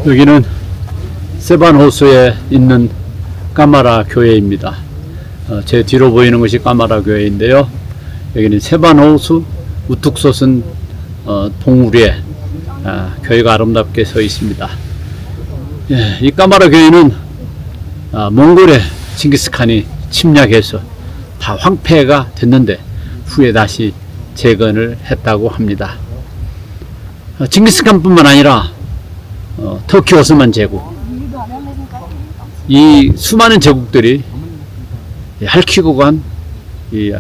여기는 세반호수에 있는 까마라 교회입니다. 제 뒤로 보이는 것이 까마라 교회인데요. 여기는 세반호수 우뚝 솟은 동굴 위에 교회가 아름답게 서 있습니다. 이 까마라 교회는 몽골의 징기스칸이 침략해서 다 황폐가 됐는데 후에 다시 재건을 했다고 합니다. 징기스칸뿐만 아니라 터키 오스만 제국, 이 수많은 제국들이 핥히고 간 이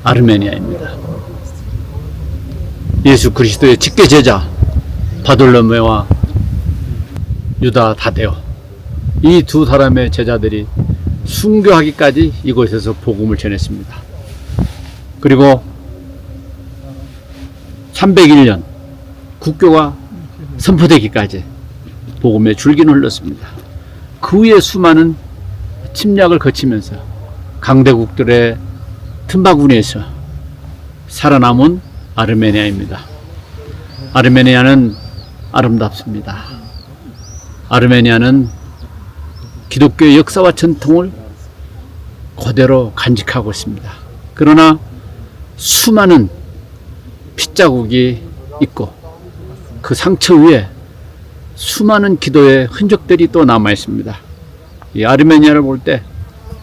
아르메니아입니다. 예수 그리스도의 직계 제자 바돌로메와 유다 다데오, 이 두 사람의 제자들이 순교하기까지 이곳에서 복음을 전했습니다. 그리고 301년 국교가 선포되기까지 복음의 줄기는 흘렀습니다. 그 후에 수많은 침략을 거치면서 강대국들의 틈바구니에서 살아남은 아르메니아입니다. 아르메니아는 아름답습니다. 아르메니아는 기독교의 역사와 전통을 그대로 간직하고 있습니다. 그러나 수많은 핏자국이 있고 그 상처 위에 수많은 기도의 흔적들이 또 남아 있습니다. 이 아르메니아를 볼 때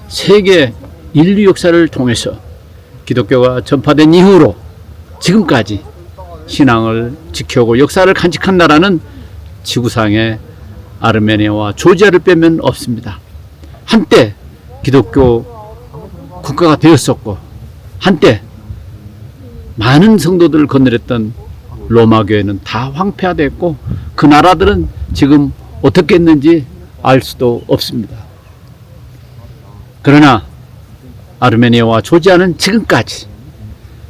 세계 인류 역사를 통해서 기독교가 전파된 이후로 지금까지 신앙을 지켜오고 역사를 간직한 나라는 지구상에 아르메니아와 조지아를 빼면 없습니다. 한때 기독교 국가가 되었었고 한때 많은 성도들을 거느렸던 로마 교회는 다 황폐화됐고 그 나라들은 지금 어떻게 했는지 알 수도 없습니다. 그러나 아르메니아와 조지아는 지금까지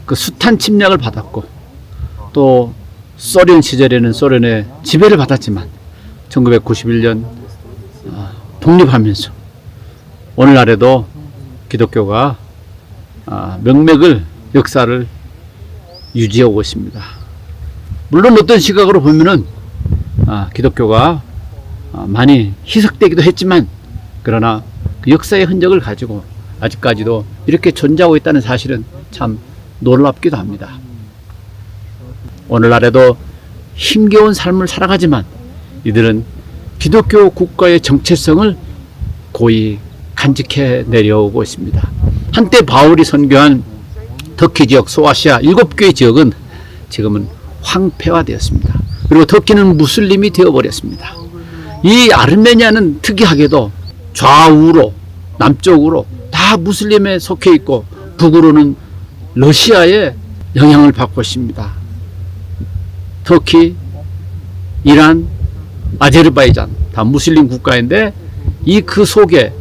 그 숱한 침략을 받았고 또 소련 시절에는 소련의 지배를 받았지만 1991년 독립하면서 오늘날에도 기독교가 명맥을 역사를 유지하고 있습니다. 물론 어떤 시각으로 보면은 기독교가 많이 희석되기도 했지만 그러나 그 역사의 흔적을 가지고 아직까지도 이렇게 존재하고 있다는 사실은 참 놀랍기도 합니다. 오늘날에도 힘겨운 삶을 살아가지만 이들은 기독교 국가의 정체성을 고이 간직해 내려오고 있습니다. 한때 바울이 선교한 터키 지역 소아시아 7개의 지역은 지금은 황폐화되었습니다. 그리고 터키는 무슬림이 되어버렸습니다. 이 아르메니아는 특이하게도 좌우로 남쪽으로 다 무슬림에 속해 있고 북으로는 러시아의 영향을 받고 있습니다. 터키, 이란, 아제르바이잔 다 무슬림 국가인데 이 그 속에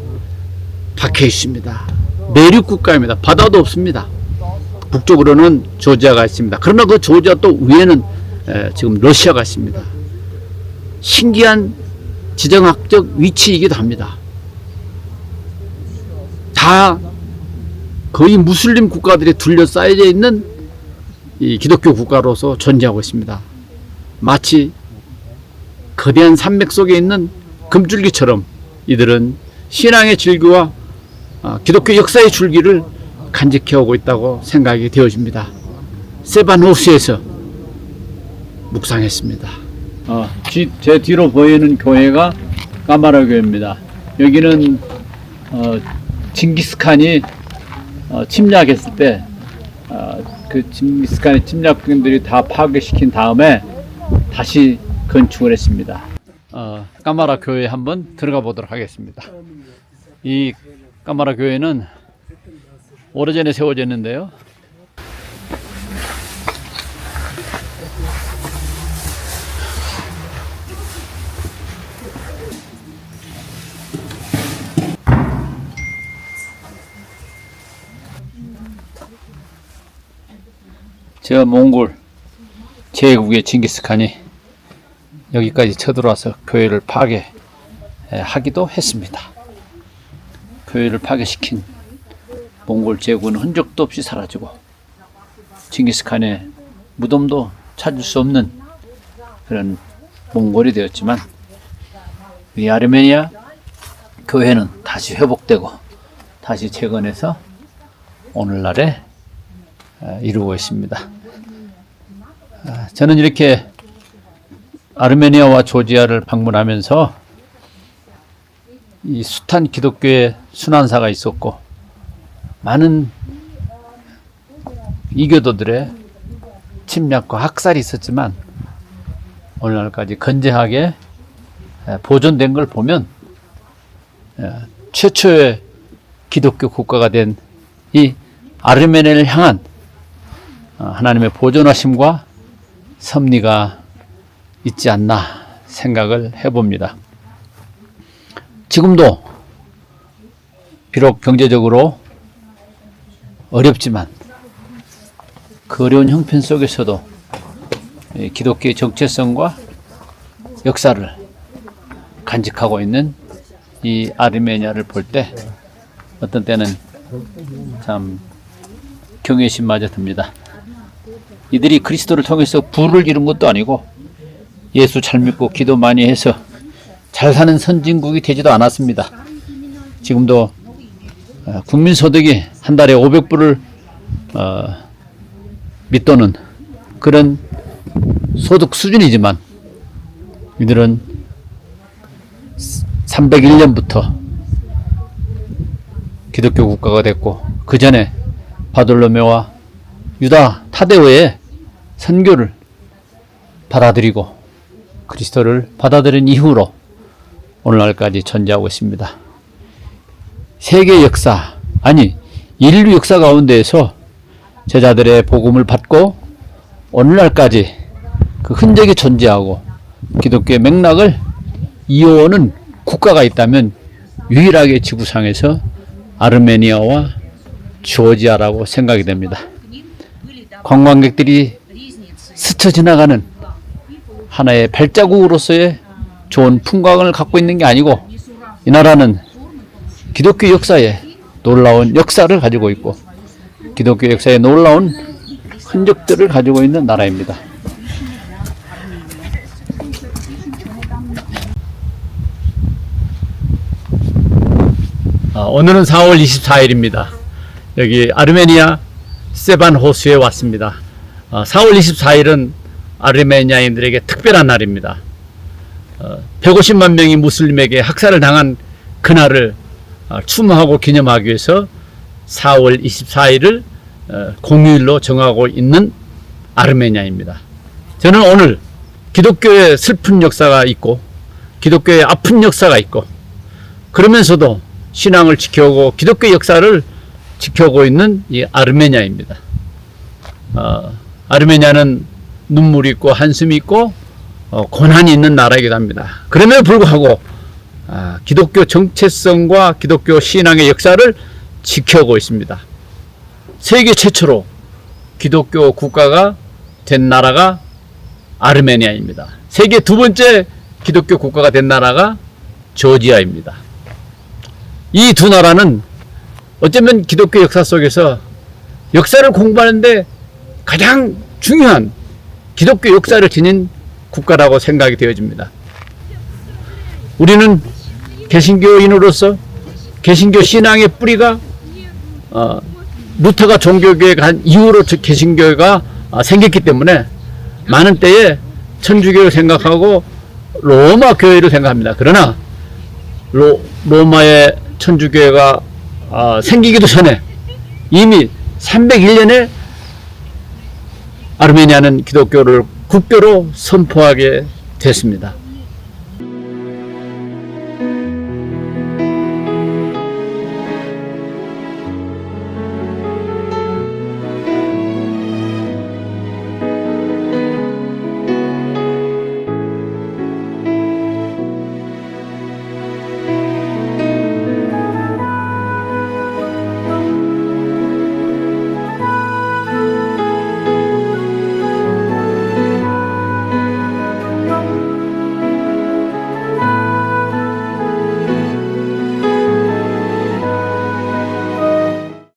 박혀 있습니다. 내륙 국가입니다. 바다도 없습니다. 북쪽으로는 조지아가 있습니다. 그러나 그 조지아 또 위에는 지금 러시아가 있습니다. 신기한 지정학적 위치이기도 합니다. 다 거의 무슬림 국가들이 둘러싸여져 있는 이 기독교 국가로서 존재하고 있습니다. 마치 거대한 산맥 속에 있는 금줄기처럼 이들은 신앙의 줄기와 기독교 역사의 줄기를 간직해오고 있다고 생각이 되어집니다. 세반호수에서 묵상했습니다. 제 뒤로 보이는 교회가 까마라 교회입니다. 여기는 징기스칸이 침략했을 때 그 징기스칸의 침략군들이 다 파괴시킨 다음에 다시 건축을 했습니다. 까마라 교회에 한번 들어가 보도록 하겠습니다. 이 까마라 교회는 오래전에 세워졌는데요. 저 몽골 제국의 징기스칸이 여기까지 쳐들어와서 교회를 파괴하기도 했습니다. 교회를 파괴시킨 몽골 제국은 흔적도 없이 사라지고 징기스칸의 무덤도 찾을 수 없는 그런 몽골이 되었지만 이 아르메니아 교회는 다시 회복되고 다시 재건해서 오늘날에 이루고 있습니다. 저는 이렇게 아르메니아와 조지아를 방문하면서 이 숱한 기독교의 순환사가 있었고 많은 이교도들의 침략과 학살이 있었지만 오늘날까지 건재하게 보존된 걸 보면 최초의 기독교 국가가 된 이 아르메니아를 향한 하나님의 보존하심과 섭리가 있지 않나 생각을 해봅니다. 지금도 비록 경제적으로 어렵지만 그 어려운 형편 속에서도 기독교의 정체성과 역사를 간직하고 있는 이 아르메니아를 볼 때 어떤 때는 참 경외심마저 듭니다. 이들이 그리스도를 통해서 부를 이룬 것도 아니고 예수 잘 믿고 기도 많이 해서 잘 사는 선진국이 되지도 않았습니다. 지금도 국민소득이 한 달에 500불을 밑도는 그런 소득 수준이지만 이들은 301년부터 기독교 국가가 됐고 그 전에 바돌로메와 유다 타데오의 선교를 받아들이고 그리스도를 받아들인 이후로 오늘날까지 존재하고 있습니다. 세계 역사, 아니 인류 역사 가운데에서 제자들의 복음을 받고 오늘날까지 그 흔적이 존재하고 기독교의 맥락을 이어오는 국가가 있다면 유일하게 지구상에서 아르메니아와 조지아라고 생각이 됩니다. 관광객들이 스쳐 지나가는 하나의 발자국으로서의 좋은 풍광을 갖고 있는 게 아니고 이 나라는 기독교 역사에 놀라운 역사를 가지고 있고 기독교 역사에 놀라운 흔적들을 가지고 있는 나라입니다. 오늘은 4월 24일입니다. 여기 아르메니아 세반 호수에 왔습니다. 4월 24일은 아르메니아인들에게 특별한 날입니다. 150만 명이 무슬림에게 학살을 당한 그날을 추모하고 기념하기 위해서 4월 24일을 공휴일로 정하고 있는 아르메니아입니다. 저는 오늘 기독교의 슬픈 역사가 있고 기독교의 아픈 역사가 있고 그러면서도 신앙을 지켜오고 기독교 역사를 지켜오고 있는 이 아르메니아입니다. 아르메니아는 눈물이 있고 한숨이 있고 고난이 있는 나라이기도 합니다. 그럼에도 불구하고 기독교 정체성과 기독교 신앙의 역사를 지켜오고 있습니다. 세계 최초로 기독교 국가가 된 나라가 아르메니아입니다. 세계 두 번째 기독교 국가가 된 나라가 조지아입니다. 이 두 나라는 어쩌면 기독교 역사 속에서 역사를 공부하는데 가장 중요한 기독교 역사를 지닌 국가라고 생각이 되어집니다. 우리는 개신교인으로서 개신교 신앙의 뿌리가 루터가 종교교회가 한 이후로 개신교회가 생겼기 때문에 많은 때에 천주교를 생각하고 로마 교회를 생각합니다. 그러나 로마의 천주교회가 생기기도 전에 이미 301년에 아르메니아는 기독교를 국교로 선포하게 됐습니다.